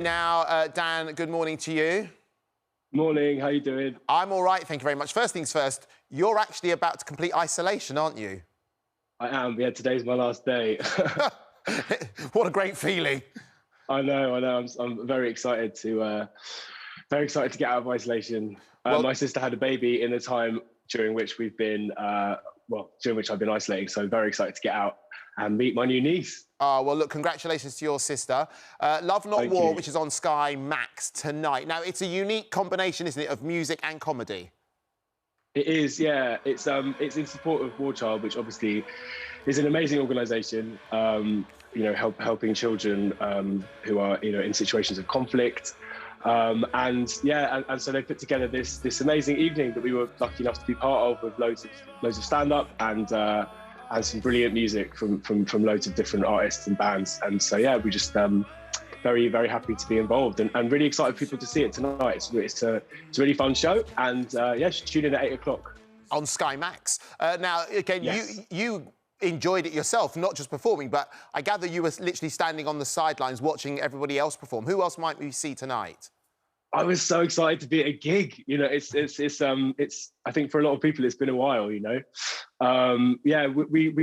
Now, Dan, good morning to you. Morning, how you doing? I'm all right, thank you very much. First things first, you're actually about to complete isolation, aren't you? I am, yeah, today's my last day. What a great feeling. I know. I'm very excited to get out of isolation. Well, my sister had a baby in the time during which we've been, during which I've been isolating. So very excited to get out and meet my new niece. well, look, congratulations to your sister. Love Not Thank War, you. which is on Sky Max tonight. Now, it's a unique combination, isn't it, of music and comedy? It is, yeah. It's in support of War Child, which obviously is an amazing organisation. Helping children who are in situations of conflict. And so they put together this amazing evening that we were lucky enough to be part of, with loads of stand-up and some brilliant music from loads of different artists and bands. And so yeah, we just very, very happy to be involved and really excited for people to see it tonight. It's a really fun show, and tune in at 8 o'clock On Sky Max. Now, again, Yes. you enjoyed it yourself, not just performing, but I gather you were literally standing on the sidelines watching everybody else perform. Who else might we see tonight? I was so excited to be at a gig. It's I think for a lot of people it's been a while. We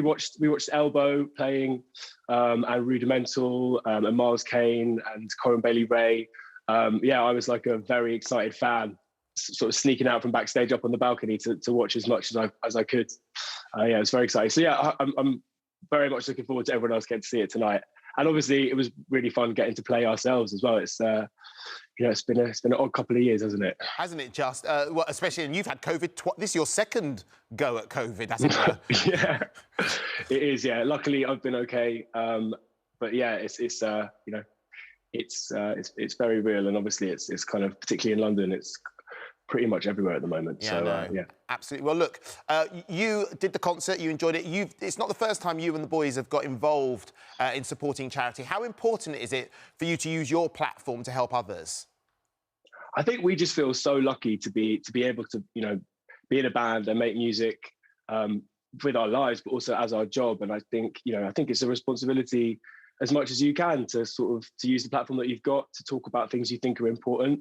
watched Elbow playing, and Rudimental, and Miles Kane and Corin Bailey Ray. I was like a very excited fan, sort of sneaking out from backstage up on the balcony to watch as much as I could. It was very exciting. So yeah, I'm very much looking forward to everyone else getting to see it tonight. And obviously, it was really fun getting to play ourselves as well. It's it's been an odd couple of years, hasn't it? Hasn't it just? Especially, and you've had COVID. This is your second go at COVID, hasn't it? Yeah, it is. Yeah, luckily I've been okay. But yeah, it's very real, and obviously it's kind of, particularly in London, it's pretty much everywhere at the moment. Absolutely. Well, look, you did the concert, you enjoyed it. It's not the first time you and the boys have got involved in supporting charity. How important is it for you to use your platform to help others? I think we just feel so lucky to be able to be in a band and make music with our lives, but also as our job. And I think it's a responsibility, as much as you can, to use the platform that you've got to talk about things you think are important.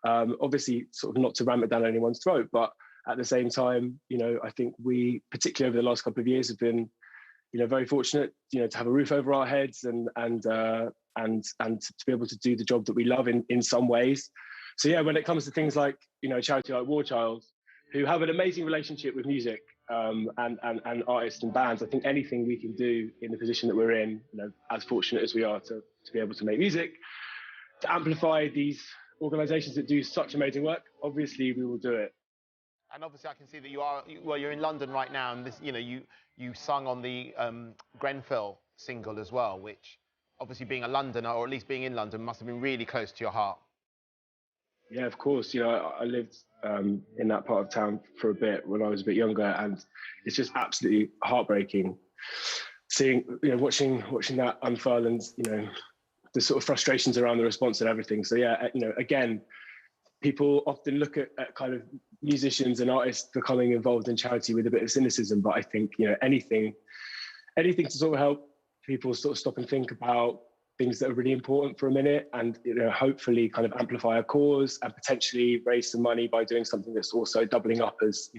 Obviously, sort of not to ram it down anyone's throat, but at the same time, I think we, particularly over the last couple of years, have been, very fortunate, to have a roof over our heads and to be able to do the job that we love in some ways. So yeah, when it comes to things like a charity like War Child, who have an amazing relationship with music and artists and bands, I think anything we can do in the position that we're in, as fortunate as we are to be able to make music, to amplify these organisations that do such amazing work, obviously we will do it. And obviously I can see that you're in London right now, and this, you sung on the Grenfell single as well, which obviously, being a Londoner, or at least being in London, must have been really close to your heart. Yeah, of course. I lived in that part of town for a bit when I was a bit younger, and it's just absolutely heartbreaking seeing, watching that unfurl, and the sort of frustrations around the response and everything. So yeah, again, people often look at kind of musicians and artists becoming involved in charity with a bit of cynicism, but I think anything to sort of help people sort of stop and think about things that are really important for a minute, and hopefully kind of amplify a cause and potentially raise some money by doing something that's also doubling up as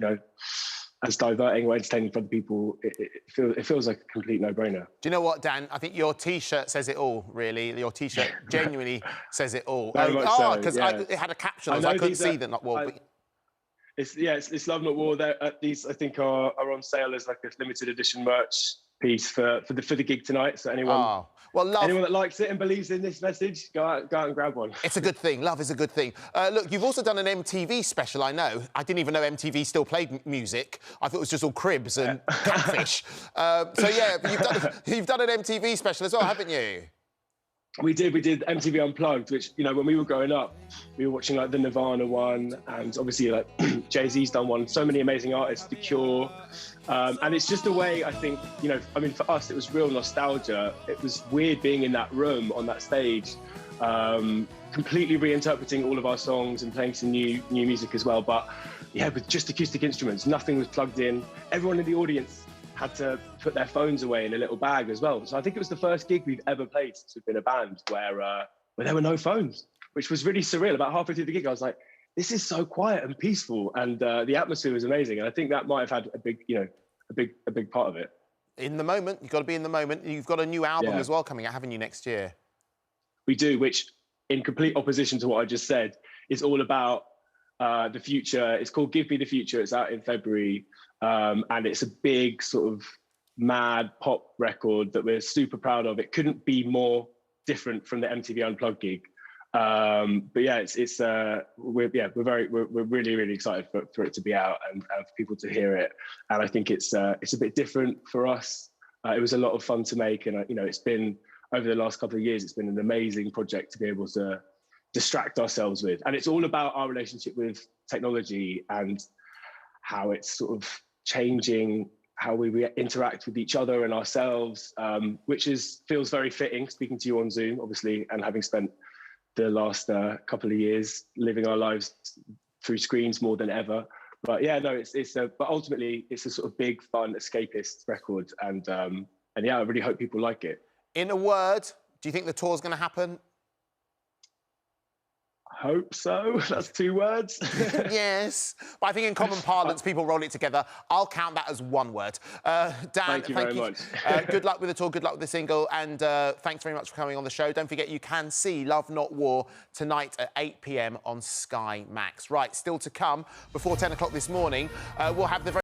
as diverting or entertaining for other people. It feels like a complete no-brainer. Do you know what, Dan? I think your T-shirt says it all, really. Your T-shirt genuinely says it all. Because it had a caption, I couldn't see that. It's Love Not War. These, I think, are on sale as like a limited edition merch piece for the gig tonight. So anyone that likes it and believes in this message, go out and grab one. It's a good thing. Love is a good thing. Look, you've also done an MTV special, I know. I didn't even know MTV still played music. I thought it was just all cribs and catfish. You've done an MTV special as well, haven't you? We did MTV Unplugged, which, when we were growing up, we were watching like the Nirvana one, and obviously like Jay-Z's done one. So many amazing artists, The Cure. And it's just a way, I think, for us, it was real nostalgia. It was weird being in that room on that stage, completely reinterpreting all of our songs and playing some new music as well. But yeah, with just acoustic instruments, nothing was plugged in. Everyone in the audience had to put their phones away in a little bag as well. So I think it was the first gig we've ever played since we've been a band where where there were no phones, which was really surreal. About halfway through the gig, I was like, this is so quiet and peaceful, and the atmosphere was amazing. And I think that might have had a big, a big part of it. In the moment, you've got to be in the moment. You've got a new album as well coming out, haven't you, next year? We do, which, in complete opposition to what I just said, is all about the future. It's called Give Me the Future. It's out in February, and it's a big sort of mad pop record that we're super proud of. It couldn't be more different from the MTV Unplugged gig. But yeah, we're really, really excited for it to be out and for people to hear it. And I think it's a bit different for us. It was a lot of fun to make, and it's been, over the last couple of years, it's been an amazing project to be able to distract ourselves with. And it's all about our relationship with technology and how it's sort of changing how we interact with each other and ourselves, which feels very fitting, speaking to you on Zoom, obviously, and having spent the last couple of years living our lives through screens more than ever. But yeah, no, but ultimately it's a sort of big, fun, escapist record, and yeah, I really hope people like it. In a word, do you think the tour's going to happen? Hope so. That's 2 words. Yes. But I think in common parlance, people roll it together. I'll count that as 1 word. Dan, thank you very much. Good luck with the tour, good luck with the single, and thanks very much for coming on the show. Don't forget, you can see Love Not War tonight at 8 p.m. on Sky Max. Right, still to come, before 10 o'clock this morning, we'll have the very